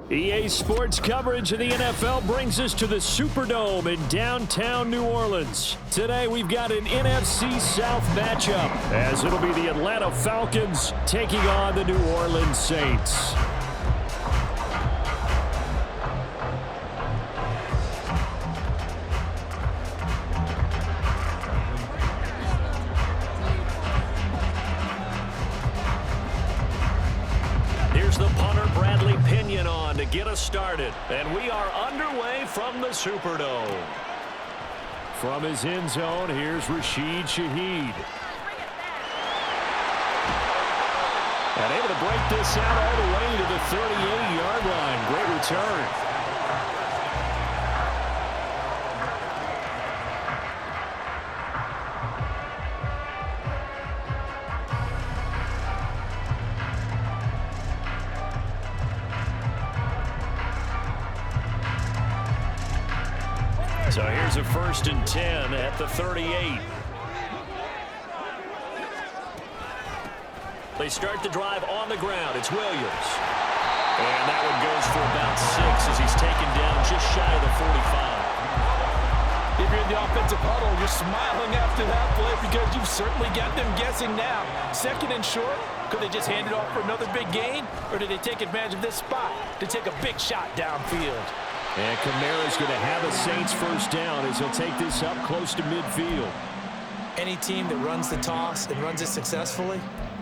EA Sports coverage of the NFL brings us to the Superdome in downtown New Orleans. Today we've got an NFC South matchup as it'll be the Atlanta Falcons taking on the New Orleans Saints. Here's the punter, to get us started, and we are underway from the Superdome. From his end zone, here's Rashid Shaheed. And able to break this out all the way to the 38-yard line. Great return. So here's a 1st and 10 at the 38. They start the drive on the ground. It's Williams. And that one goes for about 6 as he's taken down just shy of the 45. If you're in the offensive huddle, you're smiling after that play because you've certainly got them guessing now. 2nd and short, could they just hand it off for another big gain? Or did they take advantage of this spot to take a big shot downfield? And Kamara's going to have a Saints 1st down as he'll take this up close to midfield. Any team that runs the toss and runs it successfully,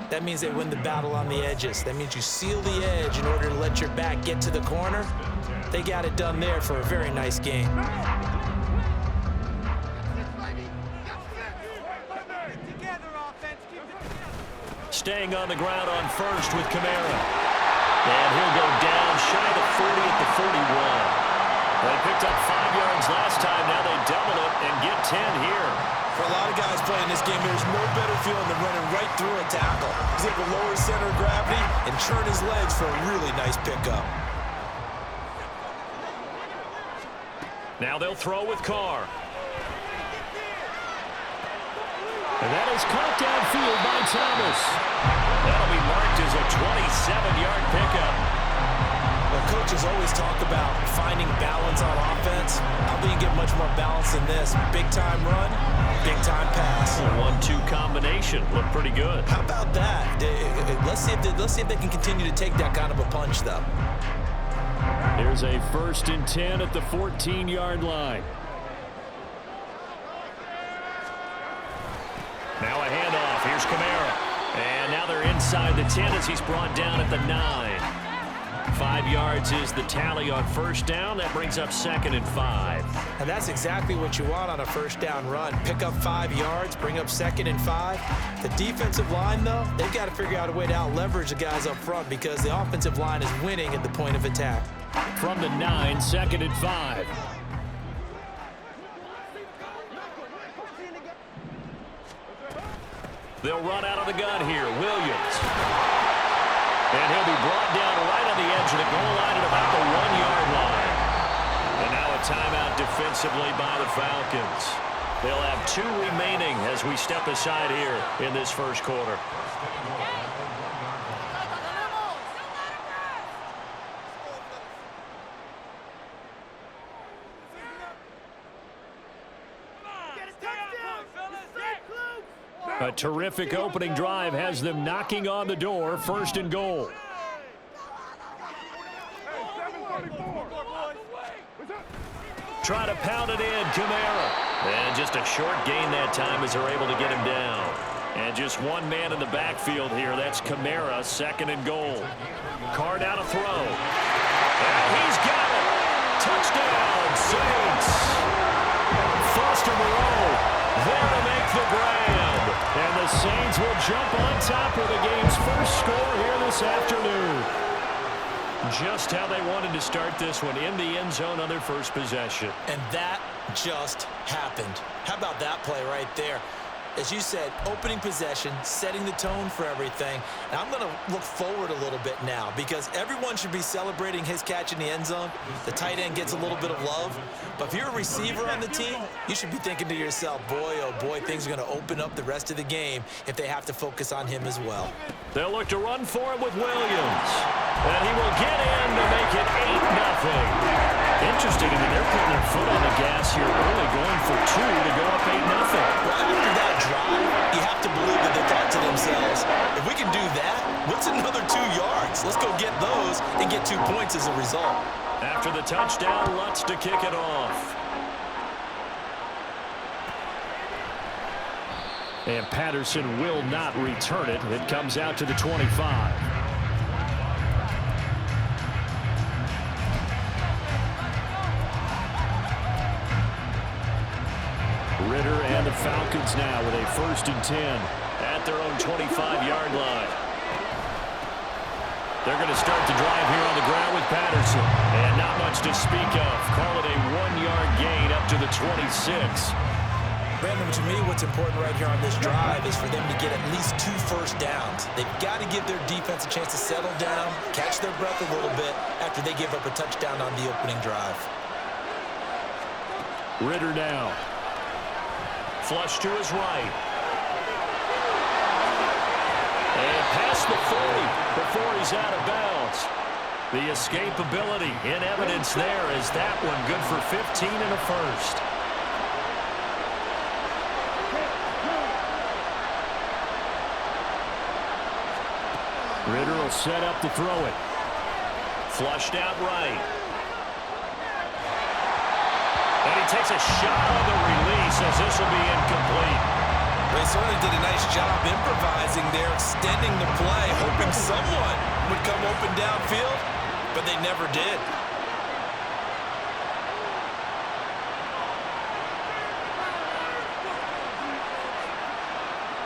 that means they win the battle on the edges. That means you seal the edge in order to let your back get to the corner. They got it done there for a very nice game. Staying on the ground on 1st with Kamara. And he'll go down shy of the 40 at the 41. They picked up 5 yards last time. Now they double it and get 10 here. For a lot of guys playing this game, there's no better feeling than running right through a tackle. He's able to lower his center of gravity and turn his legs for a really nice pickup. Now they'll throw with Carr. And that is caught downfield by Thomas. That'll be marked as a 27-yard pickup. Well, coaches always talk about finding balance on offense. How do you get much more balance than this? Big-time run, big-time pass. A 1-2 combination. Looked pretty good. How about that? Let's see if they can continue to take that kind of a punch, though. Here's a 1st and 10 at the 14-yard line. Now a handoff. Here's Kamara. And now they're inside the 10 as he's brought down at the 9. 5 yards is the tally on 1st down. That brings up 2nd and 5. And that's exactly what you want on a 1st down run. Pick up 5 yards, bring up 2nd and 5. The defensive line, though, they've got to figure out a way to out-leverage the guys up front because the offensive line is winning at the point of attack. From the 9, 2nd and 5. They'll run out of the gun here. Williams. And he'll be brought down right on the edge of the goal line at about the 1-yard line. And now a timeout defensively by the Falcons. They'll have 2 remaining as we step aside here in this 1st quarter. A terrific opening drive has them knocking on the door. 1st and goal. Try to pound it in, Kamara. And just a short gain that time as they're able to get him down. And just one man in the backfield here. That's Kamara, 2nd and goal. Carr down a throw. And he's got it. Touchdown, Saints. Foster Moreau there to make the grab. And the Saints will jump on top of the game's 1st score here this afternoon. Just how they wanted to start this one, in the end zone on their 1st possession. And that just happened. How about that play right there? As you said, opening possession, setting the tone for everything. And I'm going to look forward a little bit now because everyone should be celebrating his catch in the end zone. The tight end gets a little bit of love. But if you're a receiver on the team, you should be thinking to yourself, boy, oh boy, things are going to open up the rest of the game if they have to focus on him as well. They'll look to run for it with Williams. And he will get in to make it 8-0. Interesting, I mean, they're putting their foot on the gas here early, going for 2 to go up 8-0. Well, after that drive, you have to believe that they thought to themselves, if we can do that, what's another 2 yards? Let's go get those and get 2 points as a result. After the touchdown, Lutz to kick it off. And Patterson will not return it. It comes out to the 25. Ritter and the Falcons now with a 1st and 10 at their own 25-yard line. They're going to start the drive here on the ground with Patterson. And not much to speak of. Call it a 1-yard gain up to the 26. Brandon, to me, what's important right here on this drive is for them to get at least 2 first downs. They've got to give their defense a chance to settle down, catch their breath a little bit after they give up a touchdown on the opening drive. Ritter now. Flush to his right. And past the 40 before he's out of bounds. The escapability in evidence there is that one good for 15 and a first. Ritter will set up to throw it. Flushed out right. And he takes a shot on the release as this will be incomplete. They certainly did a nice job improvising there, extending the play, hoping someone would come open downfield, but they never did.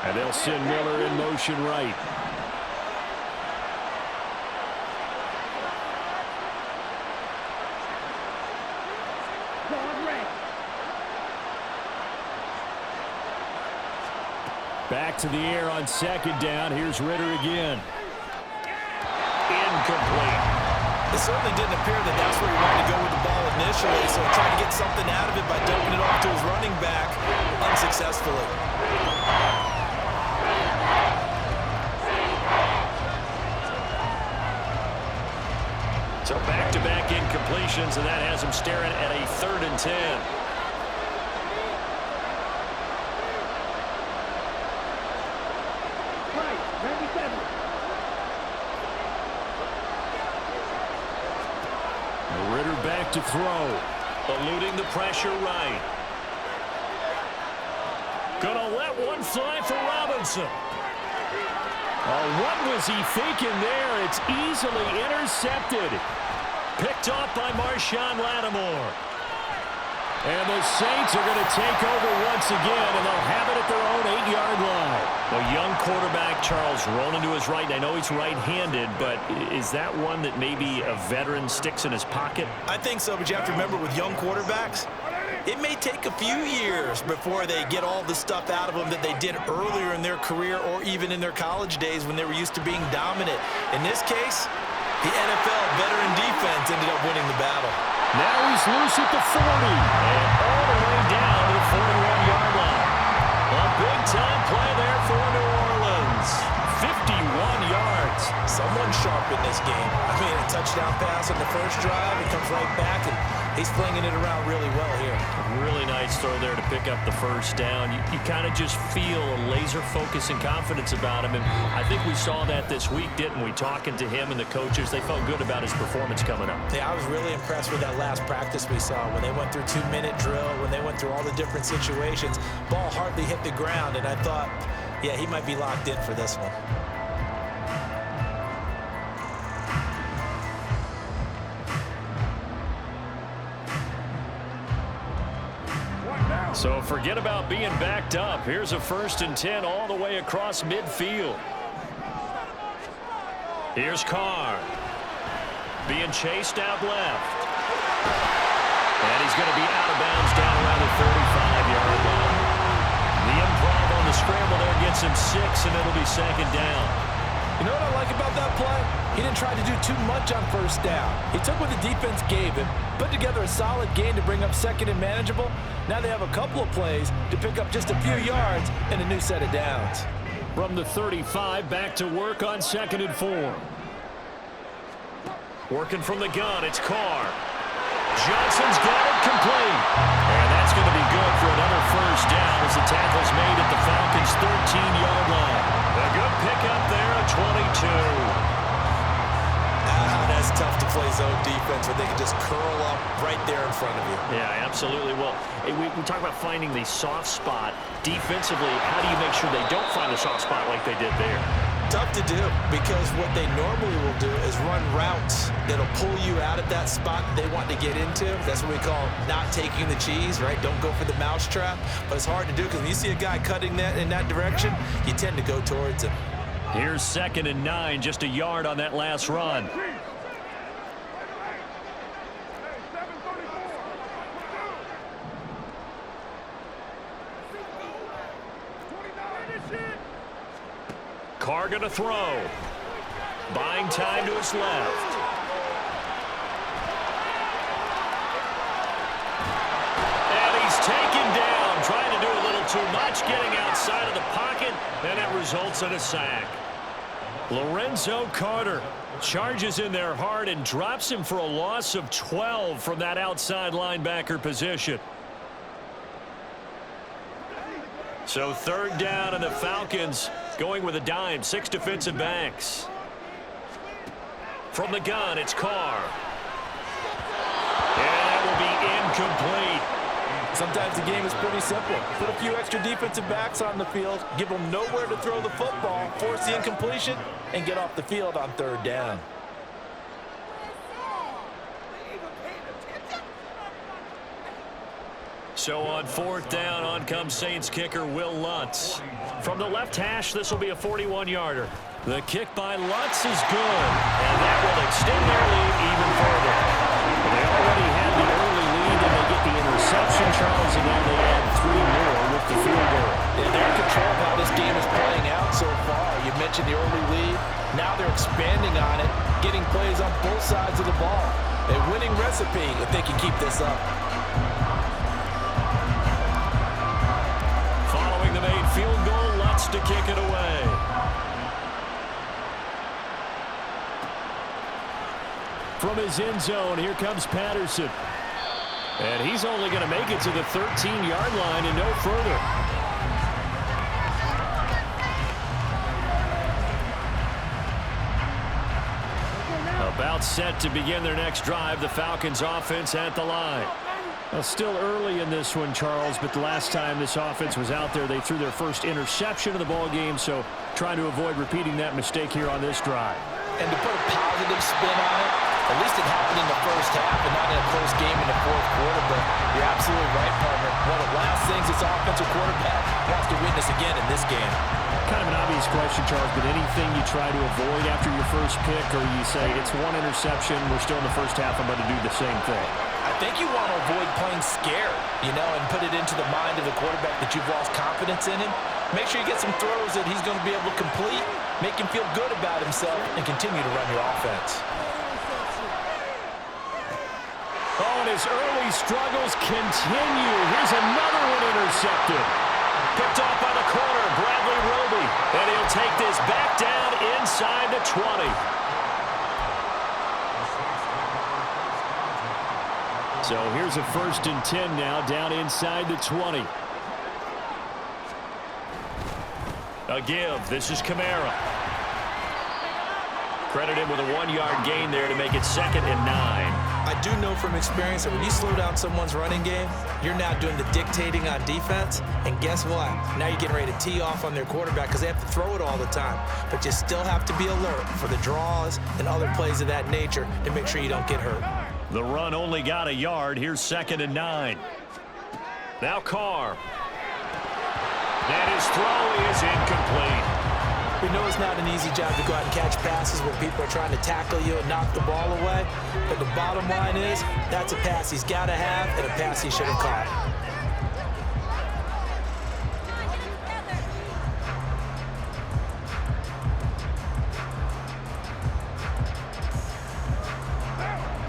And they'll send Miller in motion right. Back to the air on 2nd down. Here's Ritter again. Incomplete. It certainly didn't appear that that's where he wanted to go with the ball initially, so he tried to get something out of it by dumping it off to his running back unsuccessfully. So back-to-back incompletions, and that has him staring at a 3rd and 10. Ritter back to throw. Eluding the pressure right. Gonna let one fly for Robinson. Oh, what was he thinking there? It's easily intercepted. Picked off by Marshawn Lattimore. And the Saints are going to take over once again, and they'll have it at their own 8-yard line. A young quarterback, Charles, rolling to his right. And I know he's right-handed, but is that one that maybe a veteran sticks in his pocket? I think so, but you have to remember with young quarterbacks, it may take a few years before they get all the stuff out of them that they did earlier in their career or even in their college days when they were used to being dominant. In this case, the NFL veteran defense ended up winning the battle. Now he's loose at the 40 and all the way down to the 41-yard line. A big-time play there for New Orleans. 51 yards. Someone sharp in this game. I mean, a touchdown pass on the first drive. He comes right back, and he's flinging it around really well here. Really nice throw there to pick up the first down. You kind of just feel a laser focus and confidence about him, and I think we saw that this week, didn't we? Talking to him and the coaches, they felt good about his performance coming up. Yeah, I was really impressed with that last practice we saw when they went through 2-minute drill, when they went through all the different situations. Ball hardly hit the ground, and I thought, yeah, he might be locked in for this one. So forget about being backed up. Here's a 1st and 10 all the way across midfield. Here's Carr. Being chased out left. And he's going to be out of bounds down around the 35-yard line. The improv on the scramble there gets him 6, and it'll be second down. You know what I like about that play? He didn't try to do too much on first down. He took what the defense gave him, put together a solid gain to bring up second and manageable. Now they have a couple of plays to pick up just a few yards and a new set of downs. From the 35, back to work on 2nd and 4. Working from the gun, it's Carr. Johnson's got it complete. And that's going to be good for another first down as the tackle's made at the Falcons' 13-yard line. A good pickup there at 22. That's tough to play zone defense when they can just curl up right there in front of you. Yeah, absolutely. Well, we talk about finding the soft spot. Defensively, how do you make sure they don't find a soft spot like they did there? Tough to do, because what they normally will do is run routes that'll pull you out of that spot that they want to get into. That's what we call not taking the cheese, right? Don't go for the mousetrap. But it's hard to do because when you see a guy cutting that in that direction, you tend to go towards him. Here's 2nd and 9, just a yard on that last run. Carr going to throw. Buying time to his left. And he's taken down, trying to do a little too much, getting outside of the pocket, and it results in a sack. Lorenzo Carter charges in there hard and drops him for a loss of 12 from that outside linebacker position. So 3rd down, and the Falcons going with a dime, 6 defensive backs. From the gun, it's Carr. And that will be incomplete. Sometimes the game is pretty simple. Put a few extra defensive backs on the field, give them nowhere to throw the football, force the incompletion, and get off the field on 3rd down. So on 4th down, on comes Saints kicker Will Lutz. From the left hash, this will be a 41-yarder. The kick by Lutz is good, and that will extend their lead even further. They already had the early lead, and they get the interception, Charles, and now they add 3 more with the field goal. And they're in control of how this game is playing out so far. You mentioned the early lead. Now they're expanding on it, getting plays on both sides of the ball. A winning recipe if they can keep this up. Following the made field goal, Lutz to kick it away. From his end zone, here comes Patterson. And he's only going to make it to the 13-yard line and no further. About set to begin their next drive, the Falcons offense at the line. Well, still early in this one, Charles, but the last time this offense was out there, they threw their first interception of the ball game, so trying to avoid repeating that mistake here on this drive. And to put a positive spin on it, at least it happened in the first half and not in a close game in the 4th quarter, but you're absolutely right, partner. One of the last things this offensive quarterback wants to witness again in this game. Kind of an obvious question, Charles, but anything you try to avoid after your first pick, or you say it's one interception, we're still in the first half, I'm going to do the same thing? I think you want to avoid playing scared, you know, and put it into the mind of the quarterback that you've lost confidence in him. Make sure you get some throws that he's going to be able to complete, make him feel good about himself, and continue to run your offense. Oh, and his early struggles continue. Here's another one intercepted. Picked off by the corner, Bradley Roby. And he'll take this back down inside the 20. So here's a 1st and 10 now, down inside the 20. A give. This is Kamara. Credit him with a 1-yard gain there to make it 2nd and 9. I do know from experience that when you slow down someone's running game, you're now doing the dictating on defense, and guess what? Now you're getting ready to tee off on their quarterback because they have to throw it all the time. But you still have to be alert for the draws and other plays of that nature to make sure you don't get hurt. The run only got a yard. Here's 2nd and 9. Now Carr. And his throw is incomplete. We know it's not an easy job to go out and catch passes when people are trying to tackle you and knock the ball away. But the bottom line is, that's a pass he's got to have and a pass he should have caught.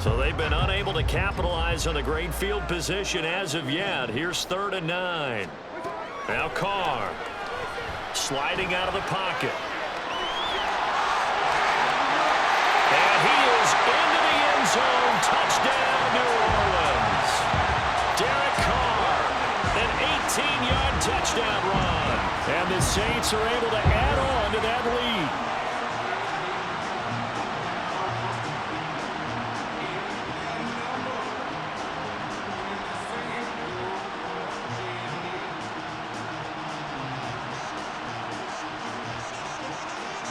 So they've been unable to capitalize on the great field position as of yet. Here's 3rd and 9. Now Carr sliding out of the pocket. And he is into the end zone. Touchdown, New Orleans. Derek Carr, an 18-yard touchdown run. And the Saints are able to add on to that lead.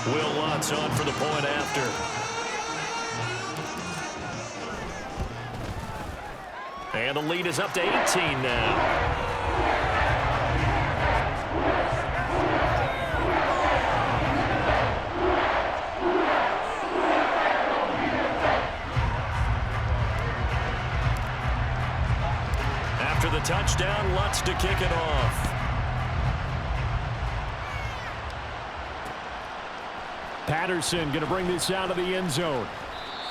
Will Lutz on for the point after. And the lead is up to 18 now. After the touchdown, Lutz to kick it off. Patterson going to bring this out of the end zone.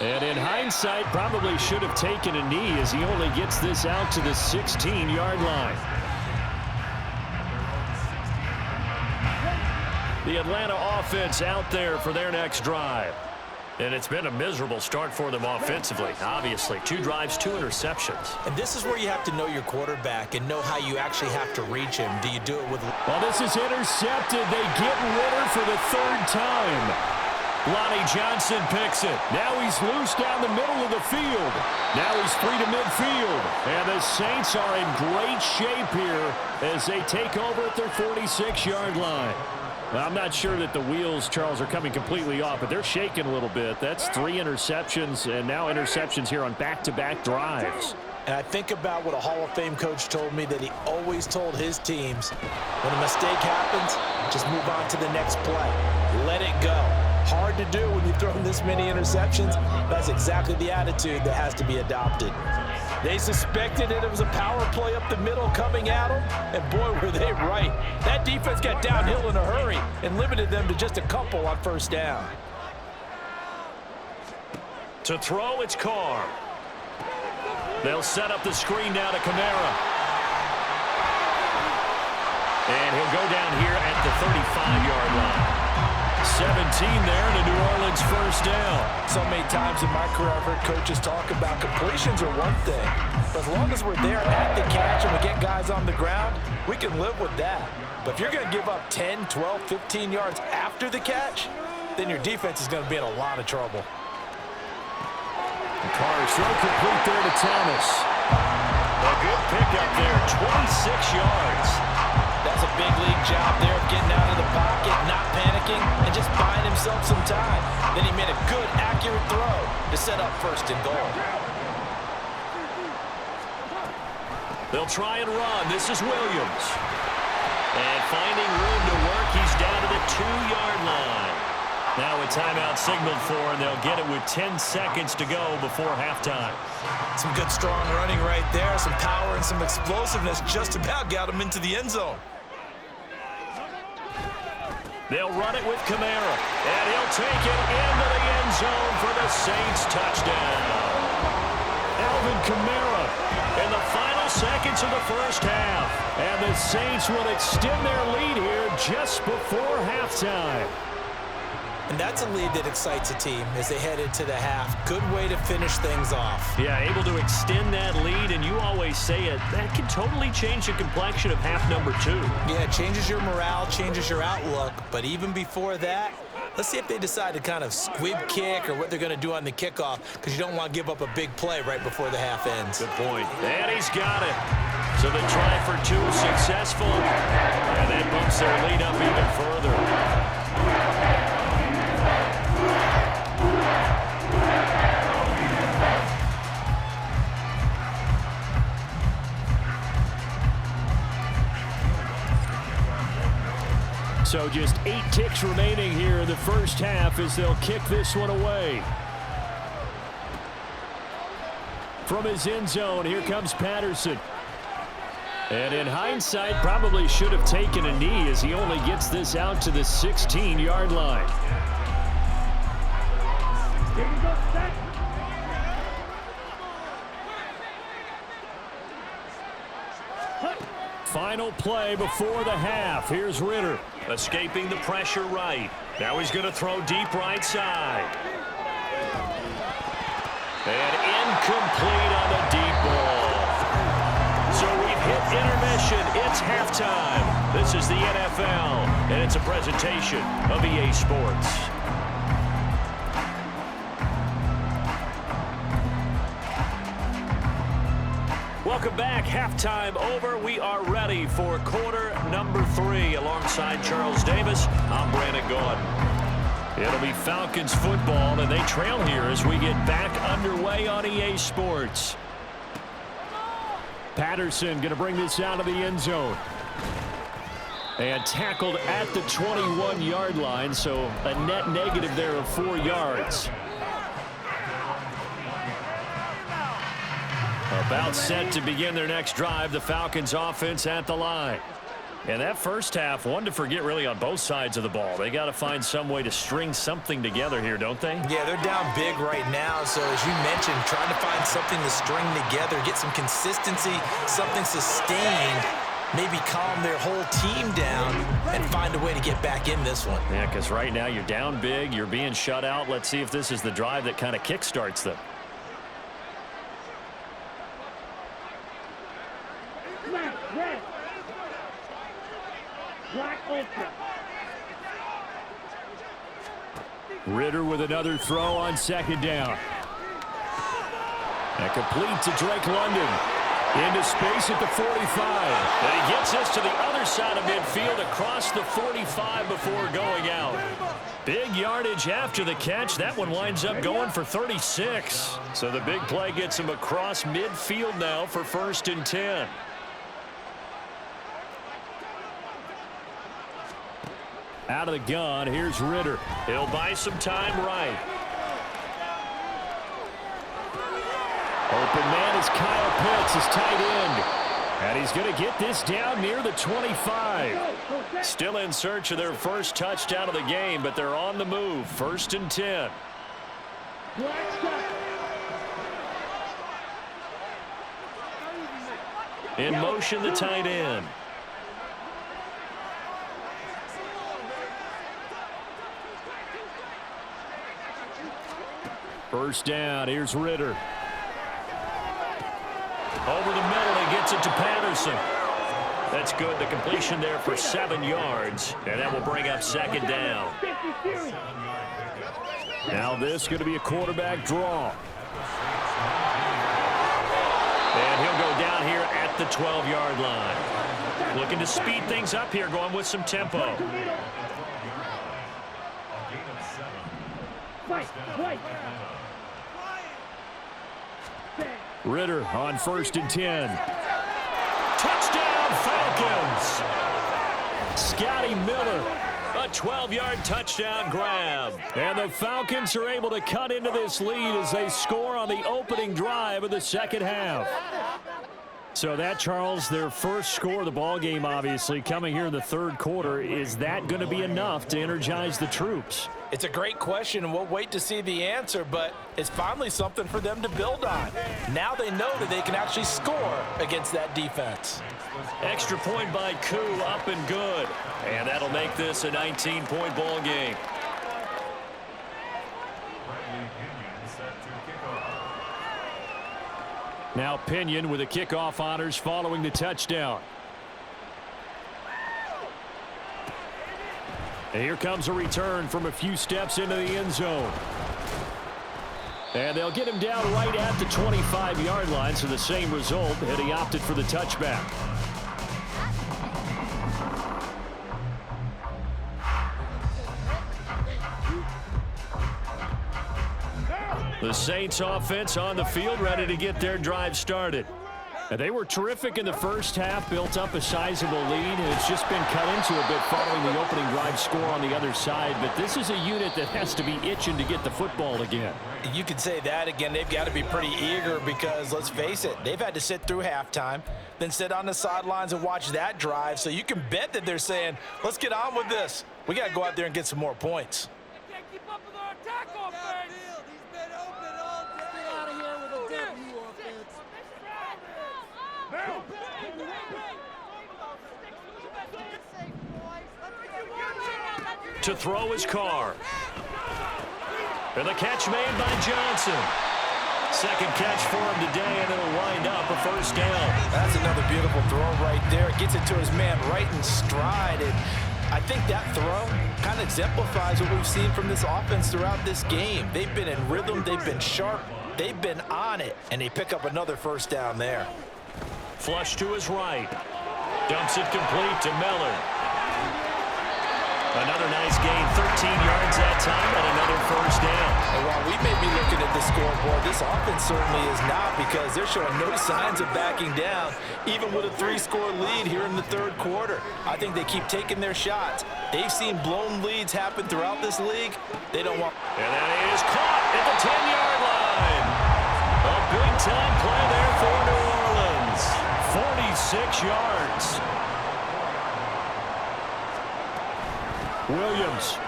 And in hindsight, probably should have taken a knee as he only gets this out to the 16-yard line. The Atlanta offense out there for their next drive. And it's been a miserable start for them offensively, obviously. 2 drives, 2 interceptions. And this is where you have to know your quarterback and know how you actually have to reach him. Do you do it with... Well, this is intercepted. They get Ritter for the 3rd time. Lonnie Johnson picks it. Now he's loose down the middle of the field. Now he's free to midfield. And the Saints are in great shape here as they take over at their 46-yard line. Well, I'm not sure that the wheels, Charles, are coming completely off, but they're shaking a little bit. That's 3 interceptions, and now interceptions here on back-to-back drives. And I think about what a Hall of Fame coach told me, that he always told his teams, when a mistake happens, just move on to the next play. Let it go. Hard to do when you've thrown this many interceptions. That's exactly the attitude that has to be adopted. They suspected it was a power play up the middle coming at them, and boy, were they right. That defense got downhill in a hurry and limited them to just a couple on 1st down. To throw, it's Carr. They'll set up the screen down to Kamara. And he'll go down here at the 35-yard line. 17 there, and a New Orleans 1st down. So many times in my career I've heard coaches talk about completions are one thing, but as long as we're there at the catch and we get guys on the ground, we can live with that. But if you're going to give up 10, 12, 15 yards after the catch, then your defense is going to be in a lot of trouble. Carr's throw complete there to Thomas. A good pickup there, 26 yards. That's a big league job there of getting out of the pocket, not panicking, and just buying himself some time. Then he made a good, accurate throw to set up 1st and goal. They'll try and run. This is Williams. And finding room to work, he's down to the 2-yard line. Now a timeout signaled for, and they'll get it with 10 seconds to go before halftime. Some good, strong running right there. Some power and some explosiveness just about got him into the end zone. They'll run it with Kamara, and he'll take it into the end zone for the Saints touchdown. Alvin Kamara in the final seconds of the 1st half. And the Saints will extend their lead here just before halftime. And that's a lead that excites a team as they head into the half. Good way to finish things off. Yeah, able to extend that lead, and you always say it, that can totally change the complexion of half number 2. Yeah, it changes your morale, changes your outlook. But even before that, let's see if they decide to kind of squib kick or what they're going to do on the kickoff, because you don't want to give up a big play right before the half ends. Good point. And he's got it. So the try for 2 is successful, and that bumps their lead up even further. So just 8 ticks remaining here in the 1st half as they'll kick this one away. From his end zone, here comes Patterson. And in hindsight, probably should have taken a knee as he only gets this out to the 16-yard line. Final play before the half. Here's Ritter. Escaping the pressure right. Now he's going to throw deep right side. And incomplete on the deep ball. So we've hit intermission. It's halftime. This is the NFL, and it's a presentation of EA Sports. Welcome back. Halftime over. We are ready for quarter number 3. Alongside Charles Davis, I'm Brandon Gaudin. It'll be Falcons football, and they trail here as we get back underway on EA Sports. Patterson going to bring this out of the end zone. And tackled at the 21-yard line, so a net negative there of 4 yards. About set to begin their next drive, the Falcons offense at the line. And that first half, one to forget really on both sides of the ball. They got to find some way to string something together here, don't they? Yeah, they're down big right now. So as you mentioned, trying to find something to string together, get some consistency, something sustained, maybe calm their whole team down and find a way to get back in this one. Yeah, because right now you're down big, you're being shut out. Let's see if this is the drive that kind of kickstarts them. Ritter with another throw on second down. And complete to Drake London. Into space at the 45. And he gets us to the other side of midfield across the 45 before going out. Big yardage after the catch. That one winds up going for 36. So the big play gets him across midfield now for 1st and 10. Out of the gun, here's Ritter. He'll buy some time right. Open man is Kyle Pitts, his tight end. And he's going to get this down near the 25. Still in search of their first touchdown of the game, but they're on the move. 1st and 10. In motion, the tight end. First down, here's Ritter. Over the middle, he gets it to Patterson. That's good. The completion there for 7 yards, and that will bring up 2nd down. Now this is going to be a quarterback draw. And he'll go down here at the 12-yard line. Looking to speed things up here, going with some tempo. Ritter on 1st and 10. Touchdown, Falcons! Scotty Miller, a 12-yard touchdown grab. And the Falcons are able to cut into this lead as they score on the opening drive of the second half. So that, Charles, their first score of the ball game, obviously, coming here in the 3rd quarter. Is that going to be enough to energize the troops? It's a great question, and we'll wait to see the answer, but it's finally something for them to build on. Now they know that they can actually score against that defense. Extra point by Koo, up and good. And that'll make this a 19-point ball game. Now Pinion with the kickoff honors following the touchdown. And here comes a return from a few steps into the end zone. And they'll get him down right at the 25-yard line, so the same result, and he opted for the touchback. The Saints offense on the field, ready to get their drive started. And they were terrific in the first half, built up a sizable lead, and it's just been cut into a bit following the opening drive score on the other side. But this is a unit that has to be itching to get the football again. You could say that again. They've got to be pretty eager because, let's face it, they've had to sit through halftime, then sit on the sidelines and watch that drive. So you can bet that they're saying, let's get on with this. We got to go out there and get some more points. They can't keep up with our attack offense. He's been open all day. Get out of here with a W offense. To throw his car. And the catch made by Johnson. Second catch for him today, and it'll wind up a first down. That's another beautiful throw right there. Gets it to his man right in stride. And I think that throw kind of exemplifies what we've seen from this offense throughout this game. They've been in rhythm. They've been sharp. They've been on it. And they pick up another first down there. Flush to his right. Dumps it complete to Miller. Another nice gain, 13 yards that time, and another first down. And while we may be looking at the scoreboard, this offense certainly is not, because they're showing no signs of backing down, even with a 3-score lead here in the third quarter. I think they keep taking their shots. They've seen blown leads happen throughout this league. They don't want... And that is caught at the 10-yard line. A big-time play there for New Orleans. 46 yards. Williams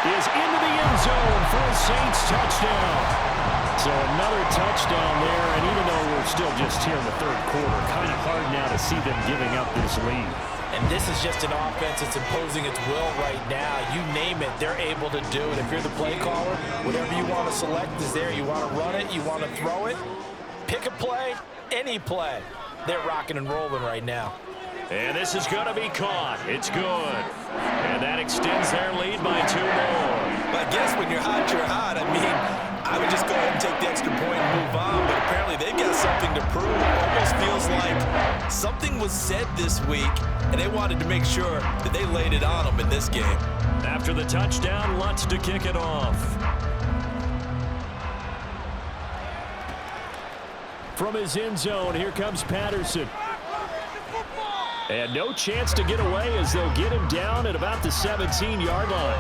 is into the end zone for a Saints touchdown. So another touchdown there, and even though we're still just here in the third quarter, kind of hard now to see them giving up this lead. And this is just an offense that's imposing its will right now. You name it, they're able to do it. If you're the play caller, whatever you want to select is there. You want to run it, you want to throw it, pick a play, any play. They're rocking and rolling right now. And this is going to be caught. It's good. And that extends their lead by 2 more. I guess when you're hot, you're hot. I mean, I would just go ahead and take the extra point and move on, but apparently they've got something to prove. It almost feels like something was said this week, and they wanted to make sure that they laid it on them in this game. After the touchdown, Lutz to kick it off. From his end zone, here comes Patterson. And no chance to get away as they'll get him down at about the 17-yard line.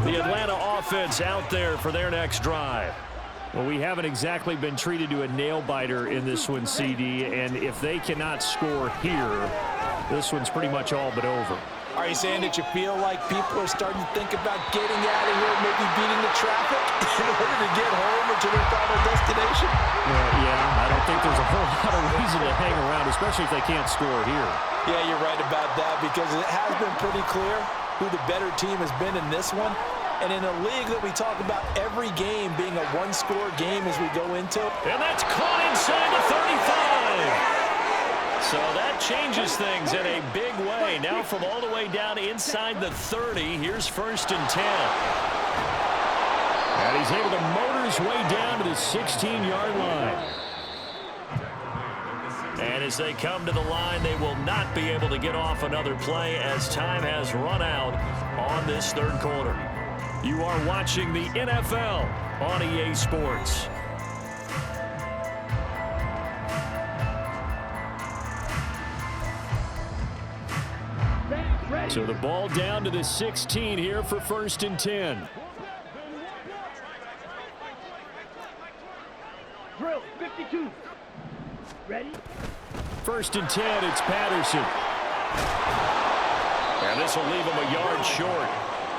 The Atlanta offense out there for their next drive. Well, we haven't exactly been treated to a nail-biter in this one, CD, and if they cannot score here, this one's pretty much all but over. Are you saying that you feel like people are starting to think about getting out of here, maybe beating the traffic in order to get home or to their final destination? Yeah, I don't think there's a whole lot of reason to hang around, especially if they can't score here. Yeah, you're right about that, because it has been pretty clear who the better team has been in this one. And in a league that we talk about every game being a one-score game as we go into. And that's caught inside the 35. So that changes things in a big way. Now from all the way down inside the 30, here's 1st and 10. And he's able to motor his way down to the 16-yard line. And as they come to the line, they will not be able to get off another play as time has run out on this third quarter. You are watching the NFL on EA Sports. So the ball down to the 16 here for 1st and 10. Drill, 52. Ready? 1st and 10, it's Patterson. And this will leave him a yard short.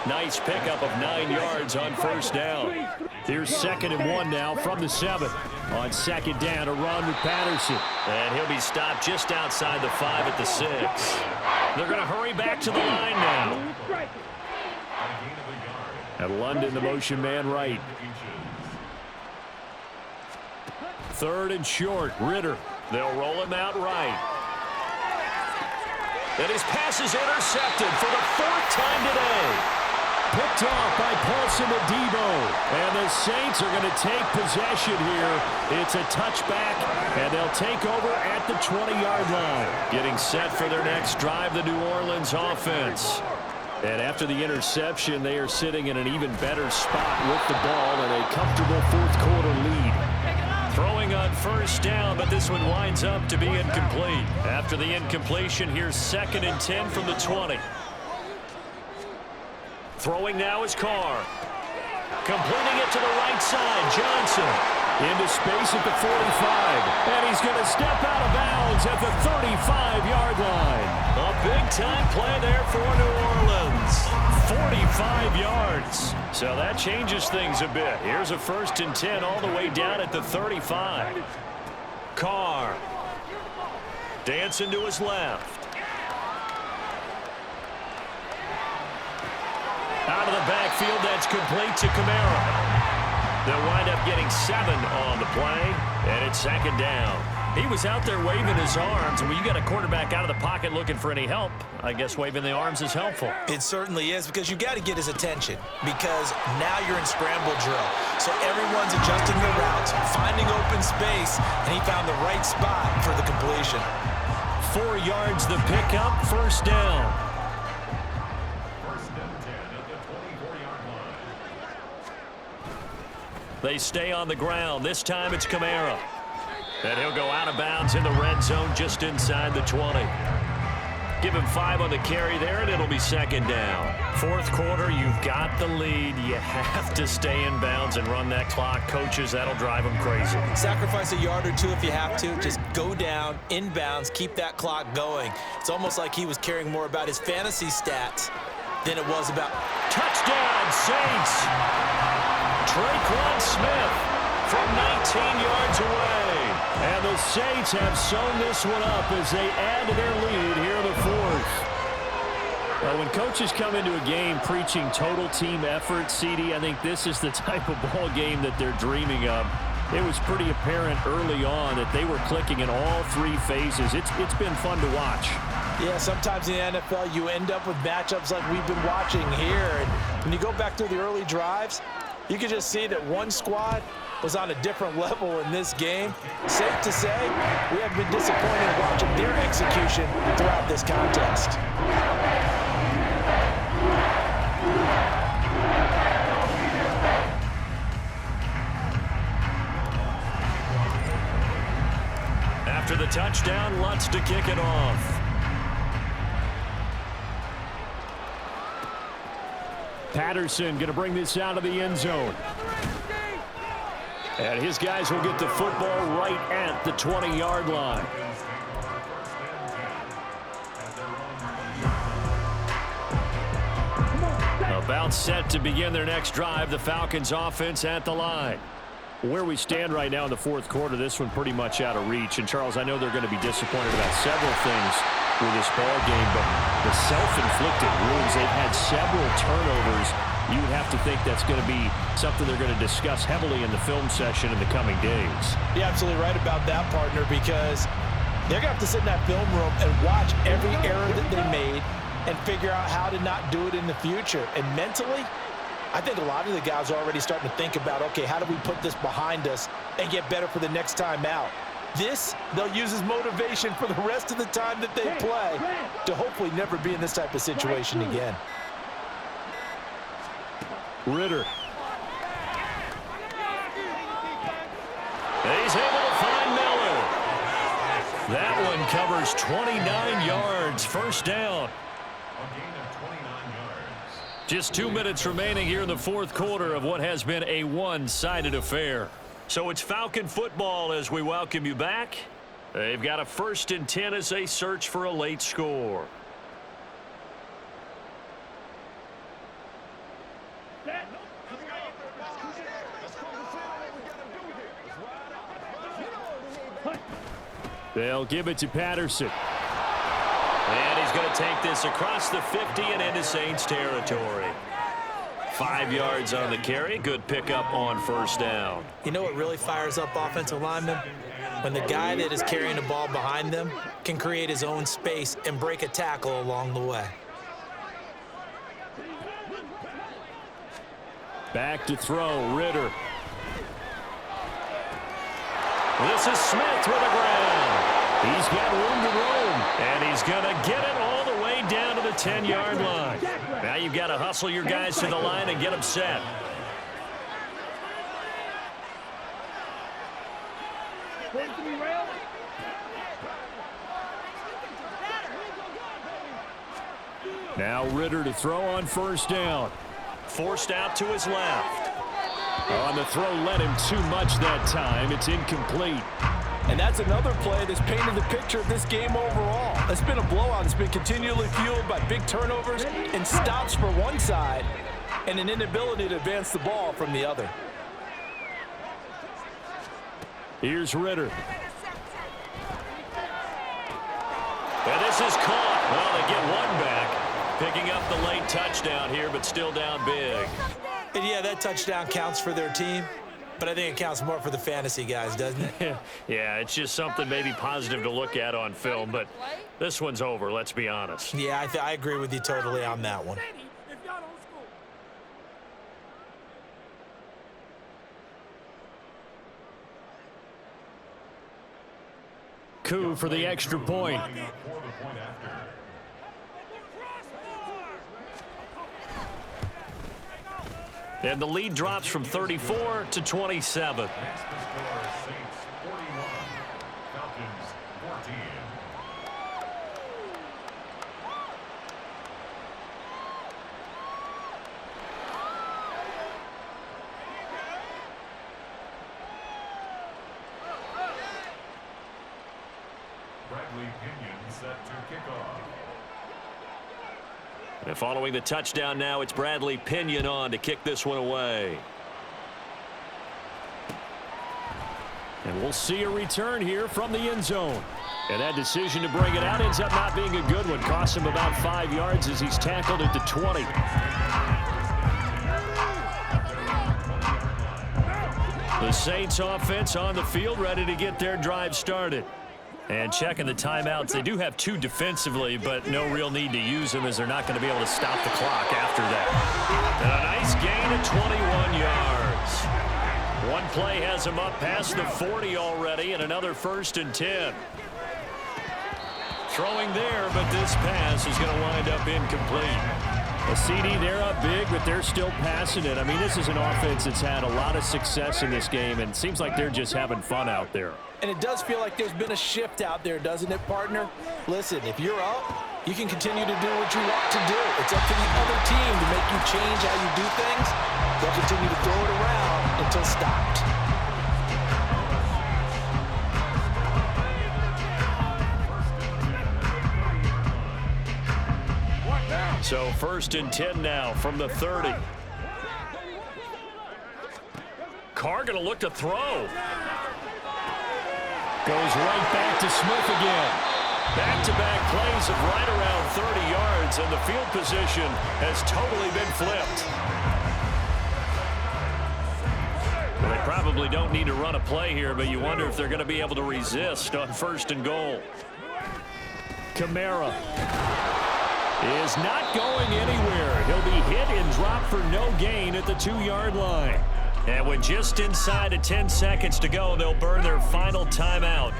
Nice pickup of 9 yards on 1st down. Here's 2nd and 1 now from the 7. On 2nd down, a run with Patterson. And he'll be stopped just outside the 5 at the 6. They're going to hurry back to the line now. And London, the motion man right. 3rd and short, Ritter. They'll roll him out right. And his pass is intercepted for the 4th time today. Picked off by Paulson Adebo. And the Saints are going to take possession here. It's a touchback, and they'll take over at the 20-yard line. Getting set for their next drive, the New Orleans offense. And after the interception, they are sitting in an even better spot with the ball and a comfortable 4th quarter lead. Throwing on 1st down, but this one winds up to be incomplete. After the incompletion, here's 2nd and 10 from the 20. Throwing now is Carr. Completing it to the right side, Johnson. Into space at the 45. And he's going to step out of bounds at the 35-yard line. A big-time play there for New Orleans. 45 yards. So that changes things a bit. Here's a 1st and 10 all the way down at the 35. Carr. Dancing to his left. Out of the backfield, that's complete to Kamara. They'll wind up getting 7 on the play, and it's second down. He was out there waving his arms, and when you got a quarterback out of the pocket looking for any help, I guess waving the arms is helpful. It certainly is, because you got to get his attention, because now you're in scramble drill. So everyone's adjusting their routes, finding open space, and he found the right spot for the completion. 4 yards the pickup, first down. They stay on the ground. This time it's Kamara. And he'll go out of bounds in the red zone just inside the 20. Give him 5 on the carry there, and it'll be second down. Fourth quarter, you've got the lead. You have to stay in bounds and run that clock. Coaches, that'll drive them crazy. Sacrifice a yard or 2 if you have to. Just go down, in bounds, keep that clock going. It's almost like he was caring more about his fantasy stats than it was about... Touchdown, Saints! Traquan Smith from 19 yards away. And the Saints have sewn this one up as they add to their lead here in the fourth. Well, when coaches come into a game preaching total team effort, CD, I think this is the type of ball game that they're dreaming of. It was pretty apparent early on that they were clicking in all 3 phases. It's been fun to watch. Yeah, sometimes in the NFL you end up with matchups like we've been watching here. And when you go back through the early drives, you can just see that one squad was on a different level in this game. Safe to say, we have been disappointed watching their execution throughout this contest. After the touchdown, Lutz to kick it off. Patterson going to bring this out of the end zone. And his guys will get the football right at the 20-yard line. About set to begin their next drive. The Falcons offense at the line. Where we stand right now in the fourth quarter, this one pretty much out of reach. And, Charles, I know they're going to be disappointed about several things with this ball game, but the self-inflicted wounds, they've had several turnovers. You would have to think that's going to be something they're going to discuss heavily in the film session in the coming days. You're absolutely right about that, partner, because they're going to have to sit in that film room and watch every error that they made and figure out how to not do it in the future. And mentally, I think a lot of the guys are already starting to think about, okay, how do we put this behind us and get better for the next time out? This, they'll use as motivation for the rest of the time that they play to hopefully never be in this type of situation again. Ritter. He's able to find Miller. That one covers 29 yards. First down. Just 2 minutes remaining here in the fourth quarter of what has been a one-sided affair. So it's Falcon football as we welcome you back. They've got a 1st and 10 as they search for a late score. They'll give it to Patterson. And he's going to take this across the 50 and into Saints territory. 5 yards on the carry. Good pickup on first down. You know what really fires up offensive linemen? When the guy that is carrying the ball behind them can create his own space and break a tackle along the way. Back to throw, Ritter. This is Smith with the ground. He's got room to roam, and he's going to get it all the way down to the 10-yard line. Now you've got to hustle your guys to the line and get them set. Now Ritter to throw on first down. Forced out to his left. On the throw, led him too much that time. It's incomplete. And that's another play that's painted the picture of this game overall. It's been a blowout. It's been continually fueled by big turnovers and stops for one side and an inability to advance the ball from the other. Here's Ritter. And this is caught. Well, they get one back. Picking up the late touchdown here, but still down big. And yeah, that touchdown counts for their team, but I think it counts more for the fantasy guys, doesn't it? Yeah, it's just something maybe positive to look at on film, but this one's over, let's be honest. Yeah, I agree with you totally on that one. Coup for the extra point. And the lead drops from 34 to 27. And following the touchdown now, it's Bradley Pinion on to kick this one away. And we'll see a return here from the end zone. And that decision to bring it out ends up not being a good one. Costs him about 5 yards as he's tackled at the 20. The Saints offense on the field, ready to get their drive started. And checking the timeouts, they do have 2 defensively, but no real need to use them as they're not going to be able to stop the clock after that. And a nice gain of 21 yards. One play has him up past the 40 already, and another 1st and 10. Throwing there, but this pass is going to wind up incomplete. A CD, they're up big, but they're still passing it. I mean, this is an offense that's had a lot of success in this game, and it seems like they're just having fun out there. And it does feel like there's been a shift out there, doesn't it, partner? Listen, if you're up, you can continue to do what you want to do. It's up to the other team to make you change how you do things. They'll continue to throw it around until stopped. So 1st and 10 now from the 30. Carr going to look to throw. Goes right back to Smith again. Back-to-back plays of right around 30 yards, and the field position has totally been flipped. Well, they probably don't need to run a play here, but you wonder if they're going to be able to resist on 1st and goal. Kamara is not going anywhere. He'll be hit and dropped for no gain at the 2-yard line. And with just inside of 10 seconds to go, they'll burn their final timeout.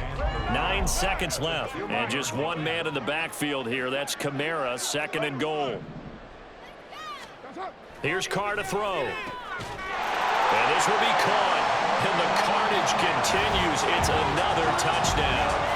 9 seconds left, and just one man in the backfield here. That's Kamara, 2nd and goal. Here's Carr to throw. And this will be caught. And the carnage continues. It's another touchdown.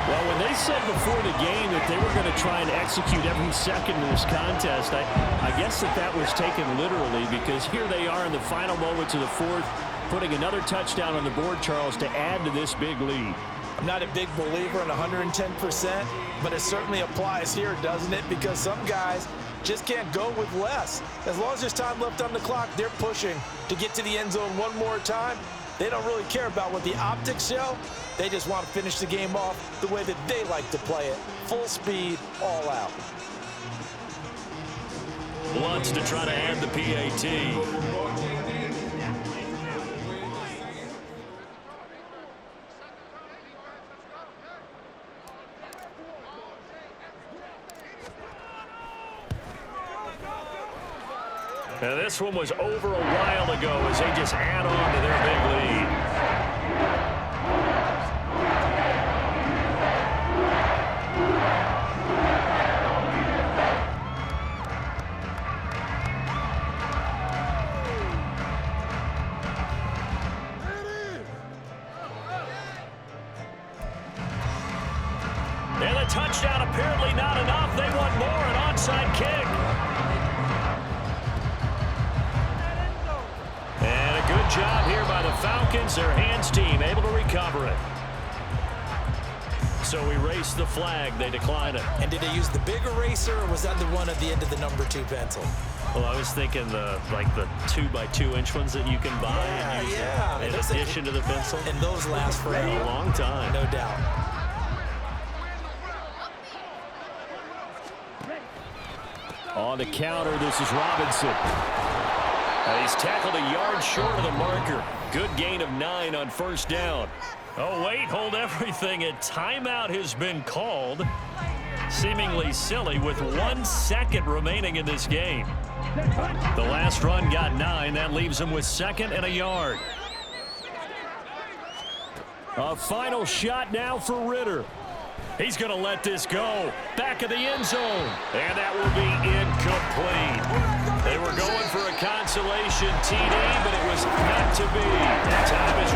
Well, when they said before the game that they were going to try and execute every second in this contest, I guess that was taken literally, because here they are in the final moments of the 4th, putting another touchdown on the board, Charles, to add to this big lead. I'm not a big believer in 110%, but it certainly applies here, doesn't it? Because some guys just can't go with less. As long as there's time left on the clock, they're pushing to get to the end zone one more time. They don't really care about what the optics show. They just want to finish the game off the way that they like to play it. Full speed, all out. Wants to try to add the PAT. Now this one was over a while ago as they just add on to their big lead. And the touchdown apparently not enough. They want more, an onside kick. And a good job here by the Falcons. Their hands team able to recover it. So erase the flag. They decline it. And did they use the big eraser, or was that the one at the end of the number 2 pencil? Well, I was thinking the 2x2-inch ones that you can buy and use in addition to the pencil. And those last for a long time. No doubt. on the counter. This is Robinson. He's tackled a yard short of the marker. Good gain of 9 on first down. Oh, wait, hold everything. A timeout has been called. Seemingly silly with 1 second remaining in this game. The last run got 9. That leaves him with 2nd and a yard. A final shot now for Ritter. He's going to let this go. Back of the end zone. And that will be incomplete. They were going for a consolation TD, but it was not to be. Time is